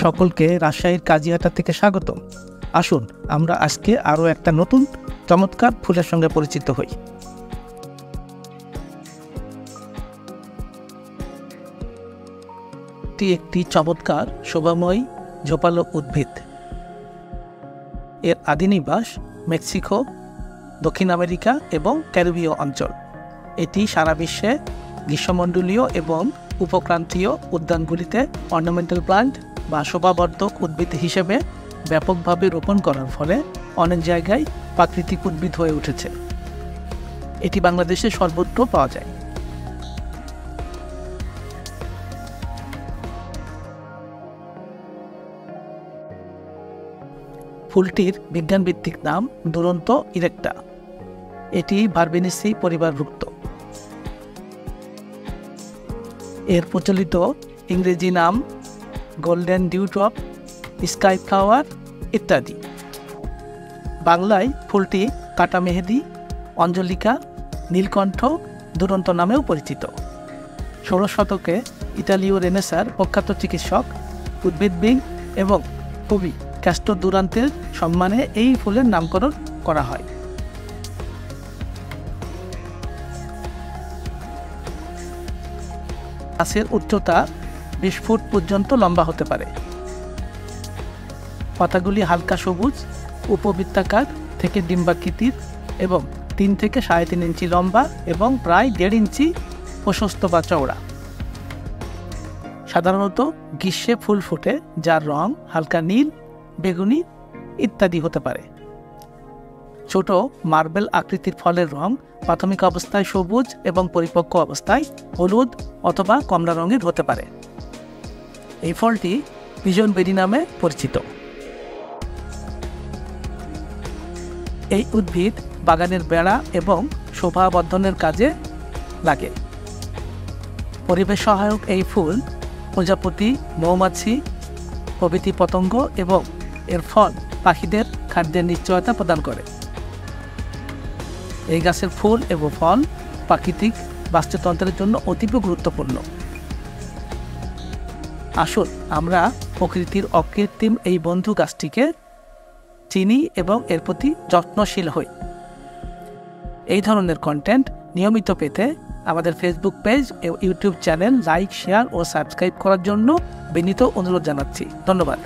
সকলকে রাজশাহীর কাজিয়াটা থেকে স্বাগতম। আসুন আমরা আজকে আরও একটা নতুন চমৎকার ফুলের সঙ্গে পরিচিত হই। এটি একটি চমৎকার শোভাময়ী ঝোপালো উদ্ভিদ। এর আদি নিবাস মেক্সিকো, দক্ষিণ আমেরিকা এবং ক্যারিবীয় অঞ্চল। এটি সারা বিশ্বে গ্রীষ্মমণ্ডলীয় এবং উপক্রান্তীয় উদ্যানগুলিতে অর্নামেন্টাল প্লান্ট বা শোভাবর্ধক উদ্ভিদ হিসেবে ব্যাপকভাবে রোপণ করার ফলে অনেক জায়গায় প্রাকৃতিক উদ্ভিদ হয়ে উঠেছে। এটি বাংলাদেশে সর্বত্র পাওয়া যায়। ফুলটির বিজ্ঞানভিত্তিক নাম দুরন্ত ইরেক্টা। এটি ভার্বেনেসি পরিবারভুক্ত। এর প্রচলিত ইংরেজি নাম গোল্ডেন ডিউড্রপ, স্কাই ফ্লাওয়ার ইত্যাদি। বাংলায় ফুলটি কাটা মেহেদি, অঞ্জলিকা, নীলকণ্ঠ, দুরন্ত নামেও পরিচিত। 16 শতকে ইতালীয় রেনেসার প্রখ্যাত চিকিৎসক উদ্ভিদবিদ এবং কবি ক্যাস্ট্রো দুরান্তের সম্মানে এই ফুলের নামকরণ করা হয়। গাছের উচ্চতা 20 ফুট পর্যন্ত লম্বা হতে পারে। পাতাগুলি হালকা সবুজ, উপবৃত্তাকার থেকে ডিম্বাকৃতির এবং 3 থেকে 3.5 ইঞ্চি লম্বা এবং প্রায় 1.5 ইঞ্চি প্রশস্ত বা চওড়া। সাধারণত গ্রীষ্মে ফুল ফোটে, যার রং হালকা নীল, বেগুনি ইত্যাদি হতে পারে। ছোট মার্বেল আকৃতির ফলের রং প্রাথমিক অবস্থায় সবুজ এবং পরিপক্ক অবস্থায় হলুদ অথবা কমলা রঙের হতে পারে। এই ফলটি পিজন বেরি নামে পরিচিত। এই উদ্ভিদ বাগানের বেড়া এবং শোভা বর্ধনের কাজে লাগে। পরিবেশ সহায়ক এই ফুল প্রজাপতি, মৌমাছি প্রভৃতি পতঙ্গ এবং এর ফল পাখিদের খাদ্যের নিশ্চয়তা প্রদান করে। এই গাছের ফুল এবং ফল প্রাকৃতিক বাস্তুতন্ত্রের জন্য অতীব গুরুত্বপূর্ণ। আসুন আমরা প্রকৃতির অকৃত্রিম এই বন্ধু গাছটিকে চিনি এবং এর প্রতি যত্নশীল হই। এই ধরনের কন্টেন্ট নিয়মিত পেতে আমাদের ফেসবুক পেজ এবং ইউটিউব চ্যানেল লাইক, শেয়ার ও সাবস্ক্রাইব করার জন্য বিনীত অনুরোধ জানাচ্ছি। ধন্যবাদ।